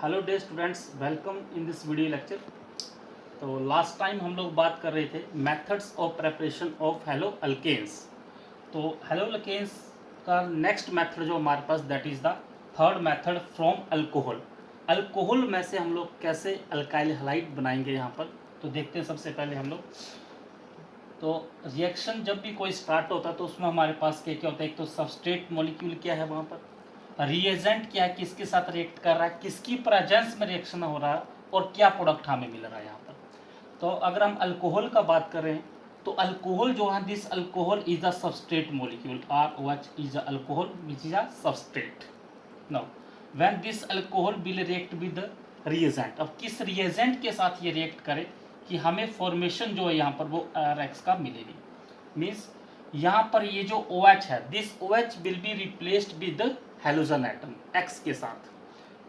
Hello dear students, welcome in this video lecture. तो last time हम लोग बात कर रहे थे methods of preparation of haloalkanes. तो हेलो अल्केन्स का नेक्स्ट मेथड जो हमारे पास that is the third method from alcohol. Alcohol में से हम लोग कैसे अल्काइल हैलाइड बनाएंगे यहाँ पर, तो देखते हैं। सबसे पहले हम लोग तो रिएक्शन जब भी कोई स्टार्ट होता है तो उसमें हमारे पास क्या क्या होता है। एक तो सबस्ट्रेट मॉलिक्यूल क्या है, वहाँ पर रिएजेंट क्या है, किसके साथ रिएक्ट कर रहा है, किसकी प्रेजेंस में रिएक्शन हो रहा है और क्या प्रोडक्ट हमें मिल रहा है यहाँ पर। तो अगर हम अल्कोहल का बात करें तो अल्कोहल जो है, this alcohol is a substrate molecule, RH is a alcohol which is a substrate. Now when this alcohol will react with reagent, अब किस रिएजेंट के साथ ये रिएक्ट करे कि हमें फॉर्मेशन जो है यहाँ पर वो RX का मिलेगी। मीन्स यहाँ पर ये जो OH है, this OH will be replaced with halogen atom X के साथ।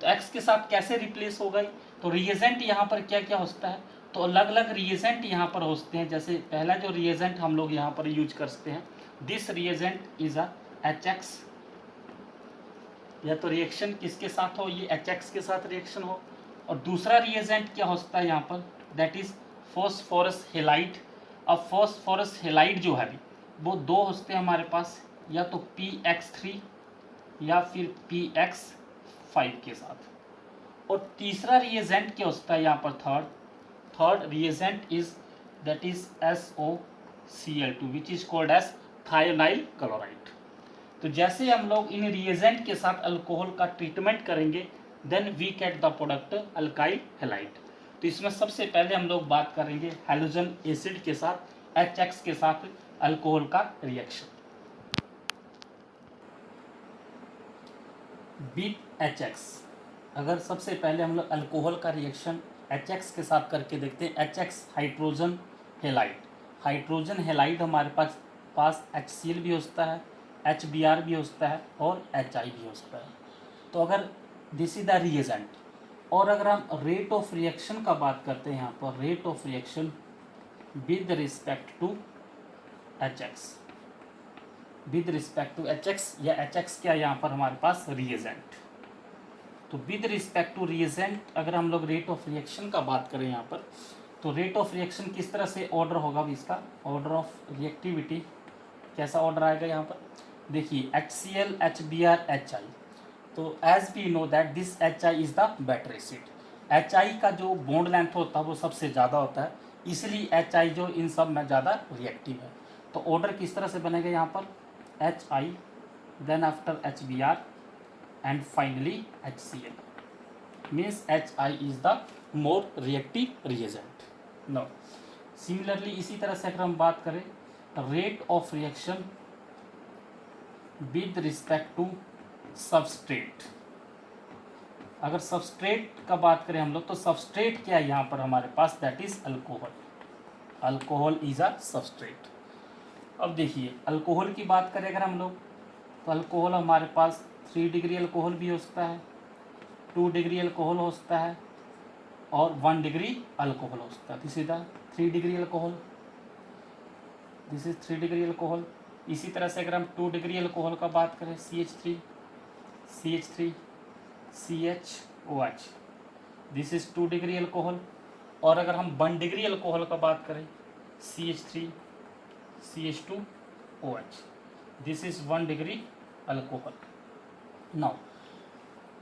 तो X के साथ कैसे रिप्लेस हो गई, तो रिएजेंट यहाँ पर क्या क्या होता है, तो अलग अलग रिएजेंट यहाँ पर होते हैं। जैसे पहला जो रिएजेंट हम लोग यहाँ पर यूज करते हैं, this reagent is a HX, या तो रिएक्शन किसके साथ हो, ये HX के साथ रिएक्शन हो। और दूसरा रिएजेंट क्या होता है यहाँ पर, दैट इज फॉस्फोरस हेलाइड। अब फॉस्फोरस हेलाइड जो है वो दो होते हैं हमारे पास, या तो PX3 या फिर PX5 के साथ। और तीसरा रिएजेंट क्या होता है यहाँ पर, third reagent is that is SOCl2 which is called as thionyl chloride. तो जैसे हम लोग इन रिएजेंट के साथ अल्कोहल का ट्रीटमेंट करेंगे then we get the product alkyl halide. तो इसमें सबसे पहले हम लोग बात करेंगे हेलोजन एसिड के साथ HX के साथ अल्कोहल का रिएक्शन विथ HX। अगर सबसे पहले हम लोग अल्कोहल का रिएक्शन HX के साथ करके देखते हैं, HX hydrogen halide. Hydrogen halide हमारे पास HCl भी होता है, HBr भी होता है और HI भी होता है। तो अगर दिस इज द रिएजेंट, और अगर हम रेट ऑफ रिएक्शन का बात करते हैं यहाँ पर, rate of reaction with respect to HX, with respect to HX, या HX क्या यहाँ पर हमारे पास रिएजेंट। तो विद रिस्पेक्ट टू रिएजेंट अगर हम लोग रेट ऑफ रिएक्शन का बात करें यहाँ पर, तो रेट ऑफ रिएक्शन किस तरह से ऑर्डर होगा, इसका ऑर्डर ऑफ रिएक्टिविटी कैसा ऑर्डर आएगा यहाँ पर। देखिए HCl HBr HI, तो as we know that this HI is the better acid. HI का जो बॉन्ड लेंथ होता है वो सबसे ज़्यादा होता है, इसलिए HI जो इन सब में ज़्यादा रिएक्टिव है। तो ऑर्डर किस तरह से बनेगा यहाँ पर, HI then after HBr and finally HCl, means HI is the more reactive reagent. Now similarly इसी तरह से अगर हम बात करें rate of reaction with respect to substrate, अगर सबस्ट्रेट का बात करें हम लोग तो सबस्ट्रेट क्या है यहाँ पर हमारे पास, that is alcohol. Alcohol is a substrate. अब देखिए अल्कोहल की बात करें अगर हम लोग, तो अल्कोहल हमारे पास 3 डिग्री अल्कोहल भी हो सकता है, 2 डिग्री अल्कोहल हो सकता है और 1 डिग्री अल्कोहल हो सकता है। This is the 3 degree alcohol, this is 3 degree alcohol. इसी तरह से अगर हम 2 डिग्री अल्कोहल का बात करें, CH3 CHOH, this is 2 degree alcohol. और अगर हम 1 डिग्री अल्कोहल का बात करें, CH3 CH2OH, this is 1 degree alcohol. Now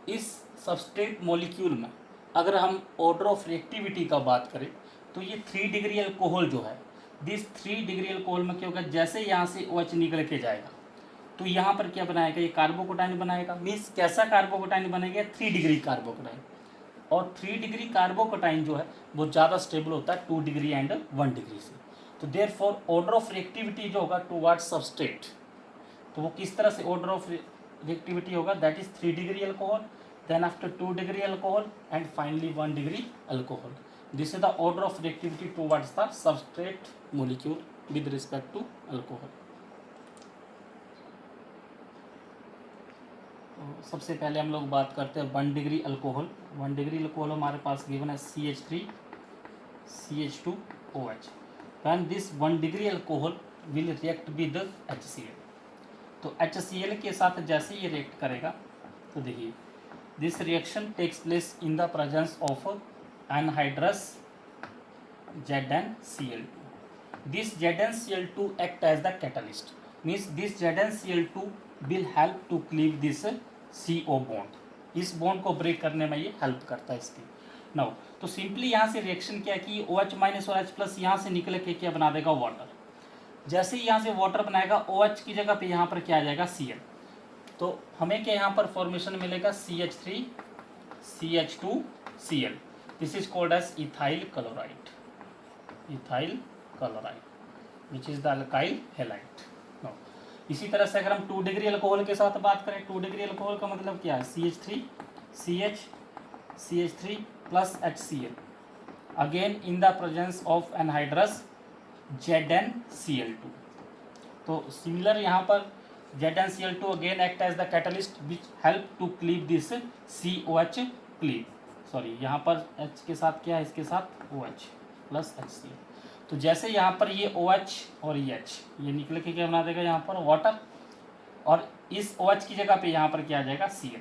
इस सबस्ट्रेट मॉलिक्यूल में अगर हम ऑर्डर ऑफ रिएक्टिविटी का बात करें तो ये 3 डिग्री अल्कोहल जो है, दिस 3 डिग्री अल्कोहल में क्या होगा, जैसे यहाँ से OH निकल के जाएगा तो यहाँ पर क्या बनाएगा, ये कार्बोकेटाइन बनाएगा। मीन्स कैसा कार्बोकेटाइन बनेगा, 3 डिग्री कार्बोकेटाइन। और 3 डिग्री कार्बोकेटाइन जो है वो ज़्यादा स्टेबल होता है 2 डिग्री एंड 1 डिग्री से। तो देयरफॉर ऑर्डर ऑफ रिएक्टिविटी जो होगा टुवर्ड्स सबस्ट्रेट, तो वो किस तरह से ऑर्डर ऑफ रिएक्टिविटी होगा, that is 3 degree alcohol, then after 2 degree alcohol and finally 1 degree alcohol. This is the order of reactivity towards the substrate molecule with respect to alcohol. तो सबसे पहले हम लोग बात करते हैं 1 डिग्री अल्कोहल। 1 डिग्री अल्कोहल हमारे पास गिवन है CH3 CH2OH। when this 1 degree alcohol will react with HCl, तो HCl के साथ जैसे ये रिएक्ट करेगा तो देखिए This reaction takes place in the presence of anhydrous ZnCl2. This ZnCl2 act as the catalyst. Means this ZnCl2 will help to cleave this CO bond. इस bond को ब्रेक करने में ये हेल्प करता है इसकी. नाउ तो सिंपली यहाँ से रिएक्शन क्या की OH माइनस और H प्लस यहाँ से निकल के क्या बना देगा वाटर. जैसे ही यहाँ से वाटर बनाएगा OH की जगह पे यहाँ पर क्या आ जाएगा Cl. तो हमें क्या यहाँ पर फॉर्मेशन मिलेगा CH3 CH2 Cl. This is called as ethyl chloride. Ethyl chloride which is the alkyl halide. इसी तरह से अगर हम 2 डिग्री अल्कोहल के साथ बात करें, 2 डिग्री अल्कोहल का मतलब क्या है CH3 CH3 plus HCl again in the presence of anhydrous ZnCl2. तो सिमिलर यहाँ पर ZnCl2 again act as the catalyst which help to cleave this COH cleave. Sorry यहाँ पर H के साथ क्या है, इसके साथ OH प्लस HCl. तो जैसे यहाँ पर ये OH और ये H ये निकल के क्या बना देगा यहाँ पर वाटर, और इस OH की जगह पे यहाँ पर क्या आ जाएगा Cl.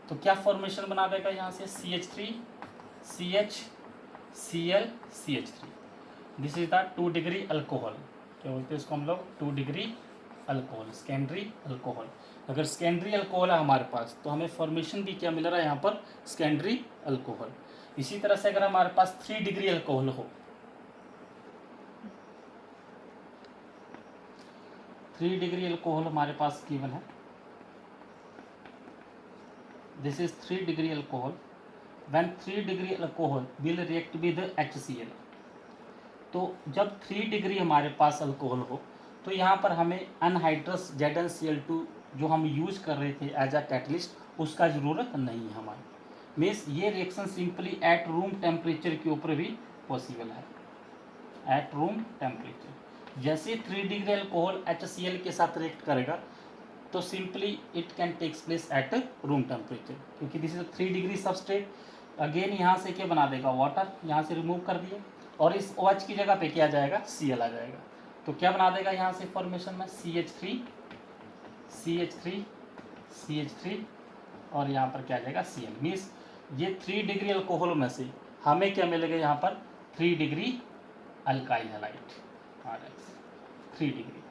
तो क्या फॉर्मेशन बना देगा यहाँ से CH3 CH Cl CH3. This is the 2 degree alcohol. क्या बोलते हैं इसको हम लोग 2 डिग्री अल्कोहल, सेकेंडरी अल्कोहल. अगर सेकेंडरी अल्कोहल है हमारे पास तो हमें फॉर्मेशन भी क्या मिल रहा है यहाँ पर सेकेंडरी अल्कोहल. इसी तरह से अगर हमारे पास 3 डिग्री अल्कोहल हो, 3 डिग्री अल्कोहल हमारे पास गिवन है. This is 3 degree alcohol. When 3 degree alcohol will react with HCl. तो जब 3 डिग्री हमारे पास अल्कोहल हो तो यहाँ पर हमें अनहाइड्रस ZnCl2 जो हम यूज कर रहे थे एज अ कैटलिस्ट उसका ज़रूरत नहीं है हमारी. मीन्स ये reaction simply eight room temperature के ऊपर भी पॉसिबल है. एट रूम टेम्परेचर जैसे 3 डिग्री अल्कोहल HCl के साथ रिएक्ट करेगा तो simply it can takes place at room temperature, क्योंकि this is 3 degree substrate. Again यहाँ से क्या बना देगा वाटर, यहाँ से रिमूव कर दिए, और इस OH की जगह पे क्या आ जाएगा Cl आ जाएगा. तो क्या बना देगा यहाँ से फॉर्मेशन में CH3 और यहाँ पर क्या आ जाएगा Cl. मीन्स ये 3 डिग्री अल्कोहल में से हमें क्या मिलेगा यहाँ पर 3 degree alkyl halide RX 3 degree.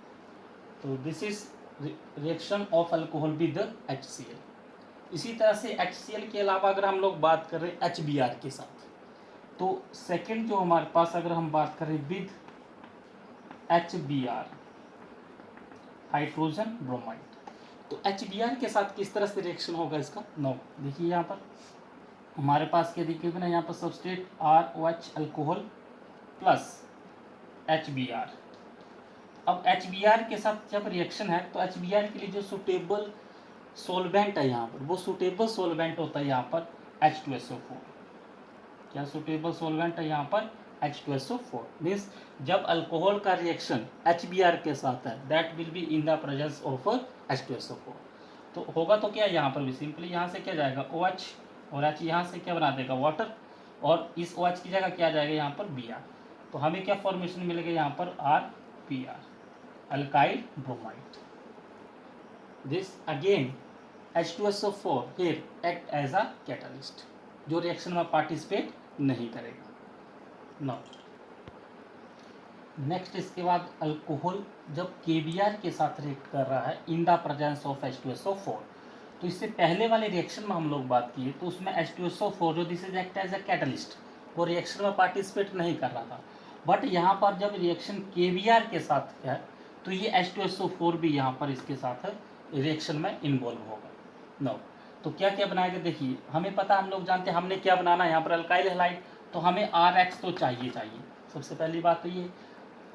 तो this is reaction of alcohol with HCl. इसी तरह से HCl के अलावा अगर हम लोग बात कर रहे हैं HBr के साथ, तो सेकंड जो हमारे पास अगर हम बात करें विद HBr हाइड्रोजन ब्रोमाइड, तो HBr के साथ किस तरह से रिएक्शन होगा इसका. नो देखिए यहाँ पर हमारे पास क्या देखिए ना, यहाँ पर substrate ROH alcohol plus HBr. अब HBr के साथ जब रिएक्शन है तो HBr के लिए जो सुटेबल सोलवेंट है यहाँ पर, वो सुटेबल सोलवेंट होता है यहाँ पर H2SO4. क्या सुटेबल सोलवेंट है यहाँ पर H2SO4. मीन्स जब अल्कोहल का रिएक्शन HBr के साथ है that will be in the presence of H2SO4. तो होगा तो क्या यहाँ पर भी सिंपली यहाँ से क्या जाएगा OH और H यहाँ से क्या बना देगा वाटर, और इस OH की जगह क्या जाएगा यहाँ पर Br. तो हमें क्या फॉर्मेशन मिलेगा यहाँ पर RBr alkyl bromide. This again H2SO4 here act as a catalyst जो रिएक्शन में पार्टिसिपेट नहीं करेगा. नो नेक्स्ट इसके बाद अल्कोहल जब KBr के साथ रिएक्ट कर रहा है इन द प्रेजेंस ऑफ H2SO4, तो इससे पहले वाले रिएक्शन में हम लोग बात किए तो उसमें H2SO4 जो this is act as a catalyst वो रिएक्शन में पार्टिसिपेट नहीं कर रहा था. बट यहाँ पर जब रिएक्शन KBr के साथ है तो ये H2SO4 भी यहाँ पर इसके साथ रिएक्शन में इन्वॉल्व होगा. नो तो क्या क्या बनाएगा देखिए, हमें पता, हम लोग जानते हैं हमने क्या बनाना है यहाँ पर अल्काइल हैलाइड, तो हमें RX तो चाहिए. सबसे पहली बात तो ये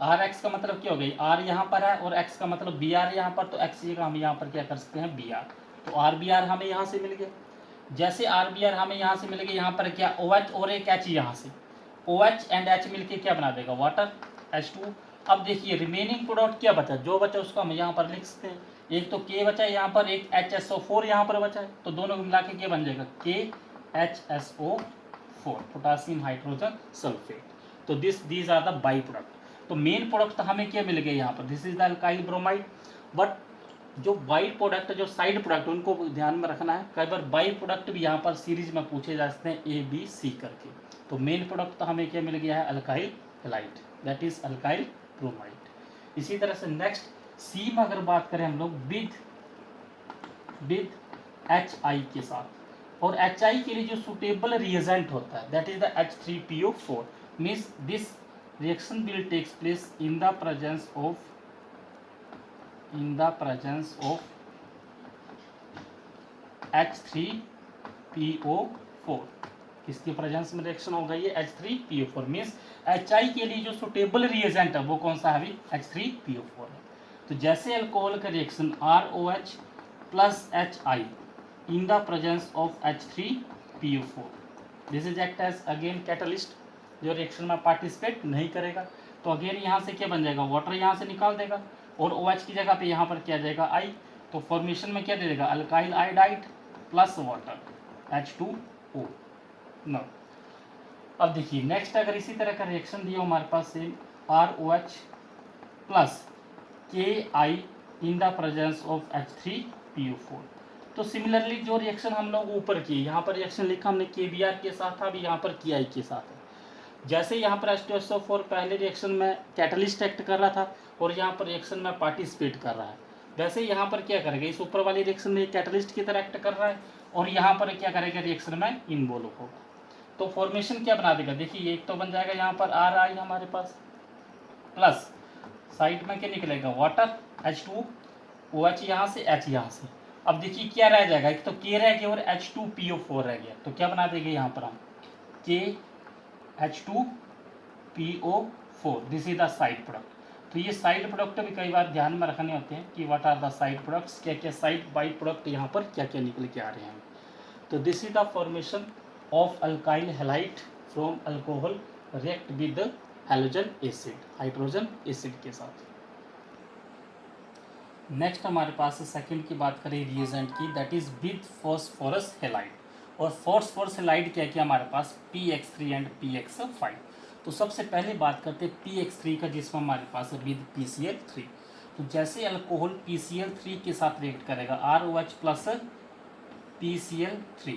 RX का मतलब क्या हो गई, R यहाँ पर है और X का मतलब Br यहाँ पर, तो X जगह हम यहाँ पर क्या कर सकते हैं Br. तो RBr हमें यहाँ से मिल गया. जैसे RBr हमें यहाँ से मिल गया, यहाँ पर क्या OH और एक H यहाँ से, OH एंड H मिलके क्या बना देगा वाटर H2. अब देखिए रिमेनिंग प्रोडक्ट क्या बचा, जो बचा उसको हम यहाँ पर लिख सकते हैं. एक तो K बचा है यहाँ पर, एक HSO4 यहाँ पर बचा है, तो दोनों को मिला के क्या बन जाएगा KHSO4 पोटासियम हाइड्रोजन सल्फेट. तो these are the by product. तो मेन प्रोडक्ट हमें क्या मिल गया यहाँ पर, this is the alkyl bromide. But जो बाई प्रोडक्ट, जो साइड प्रोडक्ट, उनको ध्यान में रखना है। कई बार बाई प्रोडक्ट भी यहाँ पर सीरीज में पूछे जा सकते हैं, ए बी सी करके। तो मेन प्रोडक्ट तो हमें क्या मिल गया है, alkyl halide, that is alkyl bromide. इसी तरह से नेक्स्ट सी में अगर बात करें हम लोग विद HI के साथ, और HI के लिए जो सुटेबल रिएजेंट होता है that is the H3PO4, means this reaction will takes place in the presence of H3PO4। किसकी प्रेजेंस में रिएक्शन होगा ये, H3PO4, मीन्स HI के लिए जो सुटेबल रिएजेंट है वो कौन सा है, H3PO4 है। तो जैसे अल्कोहल का reaction ROH plus HI in the presence of H3PO4, this is act as again catalyst, जो रिएक्शन में पार्टिसिपेट नहीं करेगा। तो अगेन यहाँ से क्या बन जाएगा, वाटर यहाँ से निकाल देगा, और OH की जगह पे यहाँ पर क्या जाएगा, I। तो फॉर्मेशन में क्या दे देगा, alkyl iodide plus water H2O। No, अब देखिए नेक्स्ट अगर इसी तरह का रिएक्शन दिया हमारे पास same ROH plus KI in the presence of H3PO4। तो सिमिलरली जो रिएक्शन हम लोग ऊपर किए, यहाँ पर रिएक्शन लिखा हमने KBr के साथ था, अभी यहाँ पर KI के साथ है। जैसे यहाँ पर H2SO4 पहले रिएक्शन में कैटलिस्ट एक्ट कर रहा था और यहाँ पर रिएक्शन में पार्टिसिपेट कर रहा है, वैसे यहाँ पर क्या करेगा, इस ऊपर वाली रिएक्शन में कैटलिस्ट की तरह एक्ट कर रहा है और यहाँ पर क्या करेगा, रिएक्शन में इन्वॉल्व होगा। तो फॉर्मेशन क्या बना देगा, देखिए एक तो बन जाएगा यहाँ पर RI हमारे पास, प्लस साइड में क्या निकलेगा, वाटर H2OH यहाँ से, H यहाँ से। अब देखिए क्या रह जाएगा, एक तो K रह गया और H2PO4 रह गया, तो क्या बना देंगे यहाँ पर हम KH2PO4, this is the side product. तो ये साइड प्रोडक्ट भी कई बार ध्यान में रखने होते हैं कि what are the side products, क्या क्या साइड बाई प्रोडक्ट यहाँ पर क्या क्या निकल के आ रहे हैं। तो this is the formation of alkyl halide from alcohol react with halogen acid, hydrogen acid के साथ। नेक्स्ट हमारे पास सेकंड की बात करें रिएजेंट की, that is with phosphorus halide. और फॉस्फोरस हैलाइड क्या किया हमारे पास, PX3 एंड PX5। तो सबसे पहले बात करते हैं PX3 का, जिसमें हमारे पास विद PCl3। तो जैसे अल्कोहल PCl3 के साथ रिएक्ट करेगा ROH प्लस PCl3,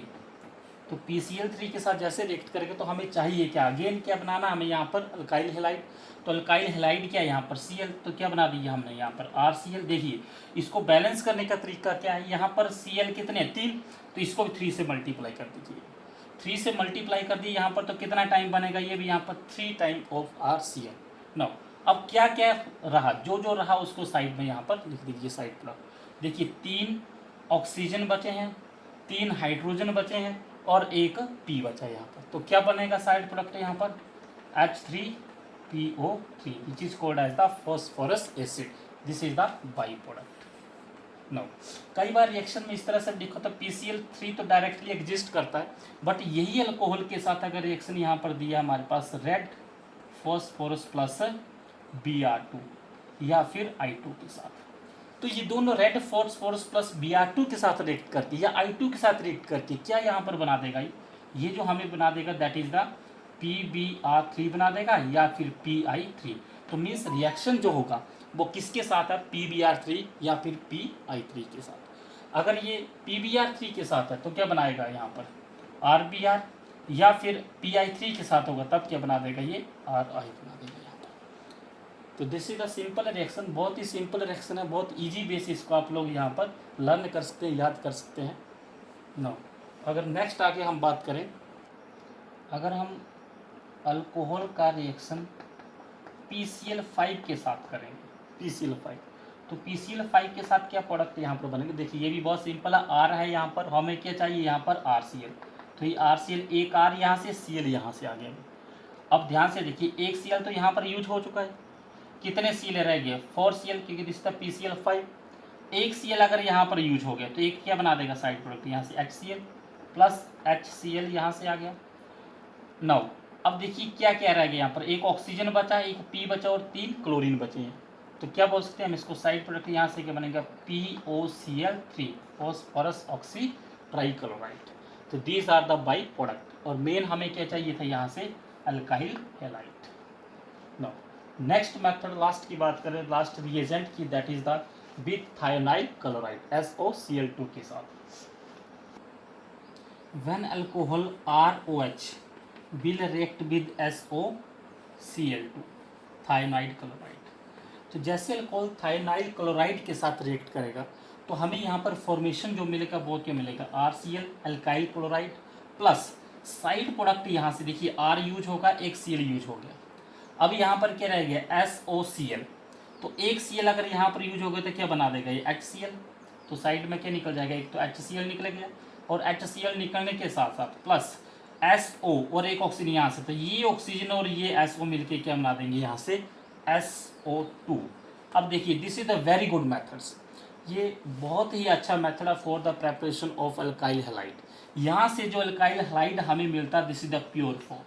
तो PCl3 के साथ जैसे रिएक्ट करेगा तो हमें चाहिए क्या, अगेन क्या बनाना, हमें यहाँ पर अल्काइल हैलाइड। तो अल्काइल हैलाइड क्या है यहाँ पर Cl, तो क्या बना दिया हमने यहाँ पर RCl। देखिए इसको बैलेंस करने का तरीका क्या है, यहाँ पर Cl कितने 3, तो इसको भी 3 से मल्टीप्लाई कर दीजिए, 3 से मल्टीप्लाई कर दिए यहाँ पर, तो कितना टाइम बनेगा, ये भी यहाँ पर 3 टाइम ऑफ RCl। नो, अब क्या क्या रहा, जो जो रहा उसको साइड में यहाँ पर लिख दीजिए, साइड प्रोडक्ट। देखिए 3 ऑक्सीजन बचे हैं, 3 हाइड्रोजन बचे हैं और 1 P बचा है यहाँ पर। तो क्या बनेगा साइड प्रोडक्ट यहाँ पर, H3PO3 which is called as the phosphorous acid, this is the by product. No, कई बार रिएक्शन में इस तरह से लिखो तो PCl3 तो डायरेक्टली एग्जिस्ट करता है, बट यही अल्कोहल के साथ अगर रिएक्शन यहाँ पर दिया हमारे पास रेड फॉस्फोरस प्लस Br2 या फिर I2 के साथ, तो ये दोनों रेड फॉस्फोरस प्लस Br2 के साथ रिएक्ट करती है या I2 के साथ रिएक्ट करती है, क्या यहाँ पर बना देगा, ये जो हमें बना देगा दैट इज द PBr3 बना देगा या फिर PI3। तो मीन्स रिएक्शन जो होगा वो किसके साथ है, PBr3 या फिर PI3 के साथ। अगर ये PBr3 के साथ है तो क्या बनाएगा यहाँ पर RBr, या फिर PI3 के साथ होगा तब क्या बना देगा, ये RI बना देगा यहाँ पर। तो this is the simple reaction, बहुत ही सिंपल रिएक्शन है, बहुत इजी बेसिस को आप लोग यहाँ पर लर्न कर सकते हैं, याद कर सकते हैं। नो, अगर नेक्स्ट आगे हम बात करें, अगर हम अल्कोहल का रिएक्शन PCl5 के साथ करेंगे, PCl5, तो PCl5 के साथ क्या प्रोडक्ट यहाँ पर बनेंगे, देखिए ये भी बहुत सिंपल है, R है यहाँ पर, हमें क्या चाहिए यहाँ पर RCl, तो ये RCl, एक R यहाँ से, Cl यहाँ से आ गया। अब ध्यान से देखिए, एक Cl तो यहाँ पर यूज हो चुका है, कितने Cl रह गए, 4Cl, क्योंकि दिस द PCl5। एक Cl अगर यहाँ पर यूज हो गया तो एक क्या बना देगा साइड प्रोडक्ट, यहाँ से HCl प्लस HCl यहाँ से आ गया। नौ, अब देखिए क्या क्या रह गया यहाँ पर, एक ऑक्सीजन बचा, एक P बचा और 3 क्लोरीन बचे हैं। तो क्या बोल सकते हैं हम इसको, साइड प्रोडक्ट यहाँ से क्या बनेगा, POCl3 फॉस्फोरस ऑक्सी ट्राइक्लोराइड। तो these are the by product, और मेन हमें क्या चाहिए था यहाँ से, alkyl halide. No, next method last की बात करें, लास्ट रिएजेंट की, that is the with thionyl chloride SOCl2 के साथ। when alcohol ROH will react with SOCl2 thionyl chloride. तो जैसे अल्कोहल थायोनाइल क्लोराइड के साथ रिएक्ट करेगा तो हमें यहाँ पर फॉर्मेशन जो मिलेगा वो क्या मिलेगा, RCl alkyl chloride plus side product यहाँ से देखिए R यूज होगा, एक Cl यूज हो गया। अब यहाँ पर क्या रह गया SOCl, तो एक Cl अगर यहाँ पर यूज हो गया तो क्या बना देगा ये HCl, तो साइड में क्या निकल जाएगा, एक तो HCl निकल गया और HCl निकलने के साथ साथ प्लस SO और एक ऑक्सीजन यहाँ से, तो ये ऑक्सीजन और ये SO मिलके क्या बना देंगे यहाँ से SO2। अब देखिए this is the very good methods, ये बहुत ही अच्छा मेथड है for the preparation of alkyl halide. यहाँ से जो अल्काइल हैलाइड हमें मिलता है this is the pure form,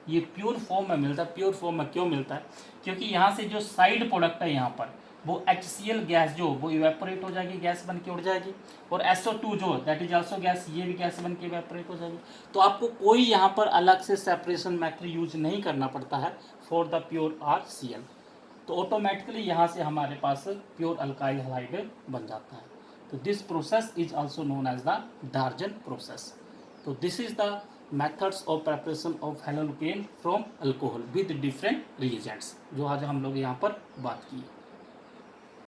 ये प्योर फॉर्म में मिलता है। प्योर फॉर्म में क्यों मिलता है, क्योंकि यहाँ से जो साइड प्रोडक्ट है यहाँ पर वो HCl गैस जो वो इवेपोरेट हो जाएगी, गैस बन के उड़ जाएगी, और SO2 जो दैट इज आल्सो गैस, ये भी गैस बन के इवेपोरेट हो जाएगी। तो आपको कोई यहाँ पर अलग से सेपरेशन मेथड यूज नहीं करना पड़ता है फॉर द प्योर RCl, तो ऑटोमेटिकली यहाँ से हमारे पास प्योर अल्काइल हैलाइड बन जाता है। तो this process is also known as the Darzens process. तो this is the methods of preparation of haloalkane from alcohol with different reagents, जो आज हम लोग यहाँ पर बात की।